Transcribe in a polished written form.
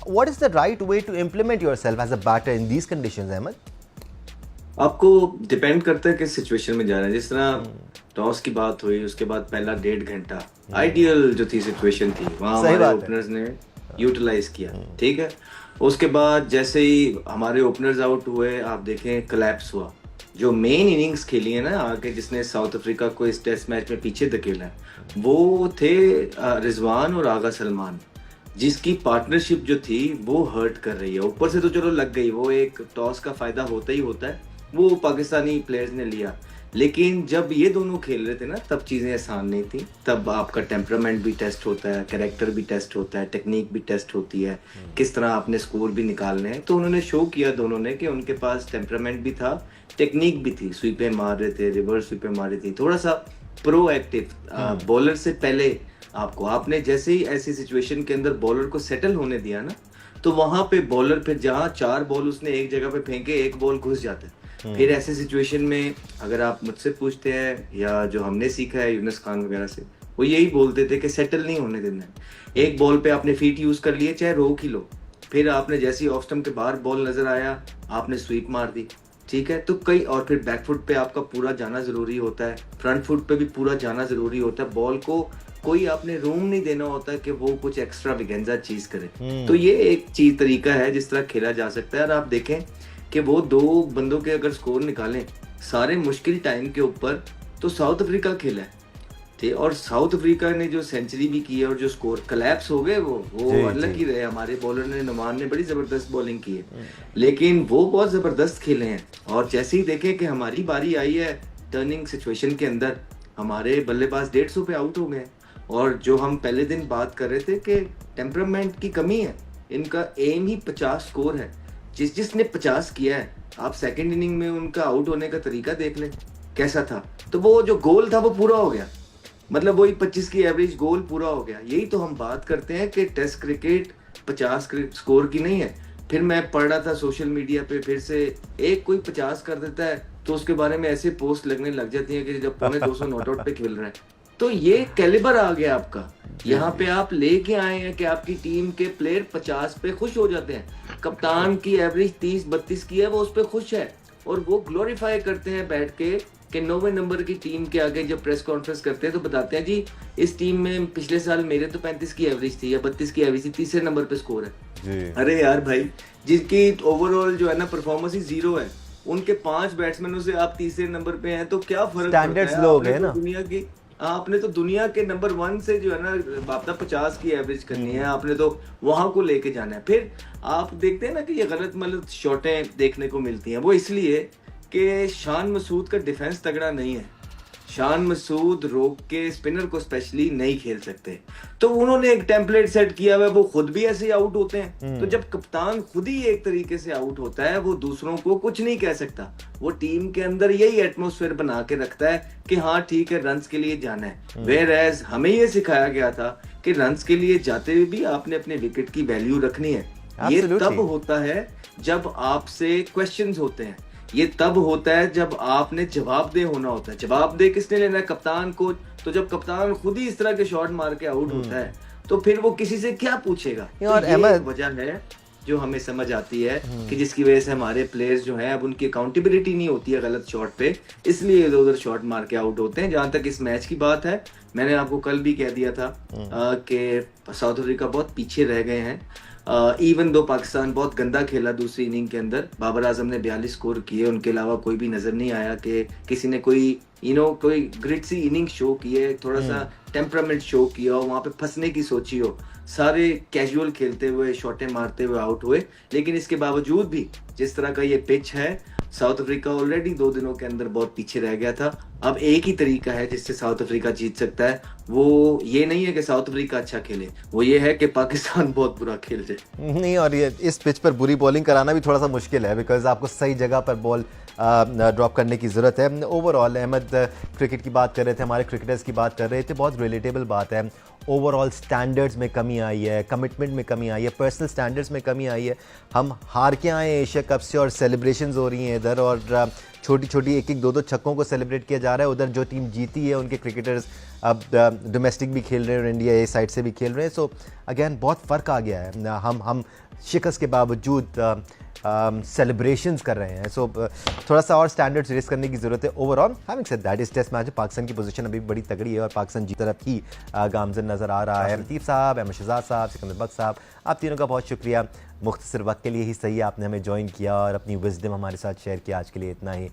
What is the right way to implement yourself as a batter in these conditions, Ahmed? आपको depend करता है किस situation में जा रहे हैं. जिस तरह टॉस की बात हुई, उसके बाद पहला 1.5 घंटा आइडियल जो थी सिचुएशन थी, वहाँ सही हमारे बात है. ओपनर्स ने यूटिलाइज किया. ठीक है. उसके बाद जैसे ही हमारे ओपनर्स आउट हुए, आप देखें कोलैप्स हुआ. जो मेन इनिंग्स खेली है ना आगे, जिसने साउथ अफ्रीका को इस टेस्ट मैच में पीछे धकेला है, वो थे रिजवान और आगा सलमान, जिसकी पार्टनरशिप जो थी वो हर्ट कर रही है. ऊपर से तो चलो लग गई, वो एक टॉस का फायदा होता ही होता है, वो पाकिस्तानी प्लेयर्स ने लिया. लेकिन जब ये दोनों खेल रहे थे ना, तब चीज़ें आसान नहीं थी. तब आपका टेम्परामेंट भी टेस्ट होता है, कैरेक्टर भी टेस्ट होता है, टेक्निक भी टेस्ट होती है, किस तरह आपने स्कोर भी निकालने हैं. तो उन्होंने शो किया दोनों ने कि उनके पास टेम्परामेंट भी था, टेक्निक भी थी. स्वीपें मार रहे थे, रिवर्स स्वीपें मार रही थी, थोड़ा सा प्रोएक्टिव बॉलर से पहले. आपने जैसे ही ऐसी सिचुएशन के अंदर बॉलर को सेटल होने दिया ना, तो वहां पे बॉलर फिर जहां 4 बॉल उसने एक जगह पे फेंके, एक बॉल घुस जाता है. फिर ऐसे सिचुएशन में अगर आप मुझसे पूछते हैं या जो हमने सीखा है यूनुस खान वगैरह से, वो यही बोलते थे कि सेटल नहीं होने देना है. एक बॉल पे आपने फीट यूज कर लिए, चाहे रोक ही लो. फिर आपने जैसे ही ऑफ स्टंप के बाहर बॉल नजर आया, आपने स्वीप मार दी. ठीक है. तो कई और फिर बैक फुट पे आपका पूरा जाना जरूरी होता है, फ्रंट फुट पे भी पूरा जाना जरूरी होता है. बॉल को कोई आपने रूम नहीं देना होता कि वो कुछ एक्स्ट्रा विगेंजा चीज करे. तो ये एक चीज तरीका है जिस तरह खेला जा सकता है. और आप देखें कि वो 2 बंदों के अगर स्कोर निकालें सारे मुश्किल टाइम के ऊपर, तो साउथ अफ्रीका खेला है. ठीक. और साउथ अफ्रीका ने जो सेंचुरी भी की है और जो स्कोर कोलैप्स हो गए, वो अलग ही रहे. हमारे बॉलर ने, नुमान ने बड़ी जबरदस्त बॉलिंग की है, लेकिन वो बहुत जबरदस्त खेले हैं. और जैसे ही देखें कि हमारी बारी आई है टर्निंग सिचुएशन के अंदर, हमारे बल्लेबाज 150 पे आउट हो गए. और जो हम पहले दिन बात कर रहे थे कि टेम्परामेंट की कमी है, इनका एम ही 50 स्कोर है. जिसने 50 किया है, आप सेकंड इनिंग में उनका आउट होने का तरीका देख लें कैसा था. तो वो जो गोल था वो पूरा हो गया, मतलब वही 25 की एवरेज गोल पूरा हो गया. यही तो हम बात करते हैं कि टेस्ट क्रिकेट 50 स्कोर की नहीं है. फिर मैं पढ़ रहा था सोशल मीडिया पे, फिर से एक कोई 50 कर देता है तो उसके बारे में ऐसे पोस्ट लगने लग जाती है कि जब 250 नॉट आउट पे खेल रहा है. तो ये कैलिबर आ गया आपका. यहाँ पे आप लेके आए हैं कि आपकी टीम के प्लेयर 50 पे खुश हो जाते हैं. कप्तान की एवरेज 30-32 की है, वो उस पे खुश है, और वो ग्लोरीफाई करते हैं बैठ के कि 9वें नंबर की टीम के आगे जब प्रेस कॉन्फ्रेंस करते हैं तो बताते हैं जी इस टीम में पिछले साल मेरे तो 35 की एवरेज थी या 32 की एवरेज थी, तीसरे नंबर पे स्कोर है. अरे यार भाई, जिसकी ओवरऑल जो है ना परफॉर्मेंस ही 0 है, उनके 5 बैट्समैनों से आप तीसरे नंबर पे हैं, तो क्या फर्क स्टैंडर्ड्स लो हो गए ना. आपने तो दुनिया के नंबर 1 से जो है ना आपने 50 की एवरेज करनी है, आपने तो वहां को लेके जाना है. फिर आप देखते हैं ना कि ये गलत मतलब शॉटें देखने को मिलती हैं, वो इसलिए कि शान मसूद का डिफेंस तगड़ा नहीं है. शान मसूद रोक के स्पिनर को स्पेशली नहीं खेल सकते, तो उन्होंने एक टेम्पलेट सेट किया हुआ है, वो खुद भी ऐसे ही आउट होते हैं. तो जब कप्तान खुद ही एक तरीके से आउट होता है, वो दूसरों को कुछ नहीं कह सकता. वो टीम के अंदर यही एटमॉस्फेयर बना के रखता है कि हाँ ठीक है, रन्स के लिए जाना है. वेयर एज हमें ये सिखाया गया था कि रन्स के लिए जाते हुए भी आपने अपने विकेट की वैल्यू रखनी है. ये तब होता है जब आपसे क्वेश्चंस होते हैं, ये तब होता है जब आपने जवाबदेह होना होता है. जवाबदेह किसने लेना है? कप्तान को. तो जब कप्तान खुद ही इस तरह के शॉट मार के आउट होता है, तो फिर वो किसी से क्या पूछेगा. और तो ये वजह है जो हमें समझ आती है कि जिसकी वजह से हमारे प्लेयर्स जो हैं अब उनकी अकाउंटेबिलिटी नहीं होती है गलत शॉट पे, इसलिए इधर उधर शॉट मार के आउट होते हैं. जहां तक इस मैच की बात है, मैंने आपको कल भी कह दिया था कि साउथ अफ्रीका बहुत पीछे रह गए हैं. इवन दो पाकिस्तान बहुत गंदा खेला दूसरी इनिंग के अंदर, बाबर आजम ने 42 स्कोर किए, उनके अलावा कोई भी नजर नहीं आया कि किसी ने कोई कोई ग्रिट सी इनिंग शो की है, थोड़ा सा टेम्परामेंट शो किया हो, वहां पे फंसने की सोची हो. सारे कैजुअल खेलते हुए, शॉटें मारते हुए आउट हुए. लेकिन इसके बावजूद भी जिस तरह का ये पिच है, साउथ अफ्रीका ऑलरेडी 2 दिनों के अंदर बहुत पीछे रह गया था. अब एक ही तरीका है जिससे साउथ अफ्रीका जीत सकता है, वो ये नहीं है कि साउथ अफ्रीका अच्छा खेले, वो ये है कि पाकिस्तान बहुत बुरा खेल जाए. नहीं, और ये इस पिच पर बुरी बॉलिंग कराना भी थोड़ा सा मुश्किल है, बिकॉज आपको सही जगह पर बॉल ड्रॉप करने की ज़रूरत है. ओवरऑल अहमद क्रिकेट की बात कर रहे थे, हमारे क्रिकेटर्स की बात कर रहे थे, बहुत रिलेटेबल बात है. ओवरऑल स्टैंडर्ड्स में कमी आई है, कमिटमेंट में कमी आई है, पर्सनल स्टैंडर्ड्स में कमी आई है। हम हार के आए एशिया कप से और सेलिब्रेशंस हो रही हैं इधर, और छोटी छोटी एक एक दो दो छक्कों को सेलिब्रेट किया जा रहा है। उधर जो टीम जीती है उनके क्रिकेटर्स अब डोमेस्टिक भी खेल रहे हैं और इंडिया ए साइड से भी खेल रहे हैं। सो अगेन बहुत फ़र्क आ गया है। हम शिकस्त के बावजूद सेलिब्रेशंस कर रहे हैं। सो थोड़ा सा और स्टैंडर्ड्स रेस करने की ज़रूरत है। ओवरऑल हैविंग सेड दैट, इस टेस्ट मैच में पाकिस्तान की पोजीशन अभी बड़ी तगड़ी है और पाकिस्तान जी तरफ ही गामजन नज़र आ रहा है। लतीफ़ साहब, अहमद शहजाद साहब, सिकंदर बख्श साहब, आप तीनों का बहुत शुक्रिया। मुख्तसर वक्त के लिए ही सही आपने हमें ज्वाइन किया और अपनी विजडम हमारे साथ शेयर किया। आज के लिए इतना ही।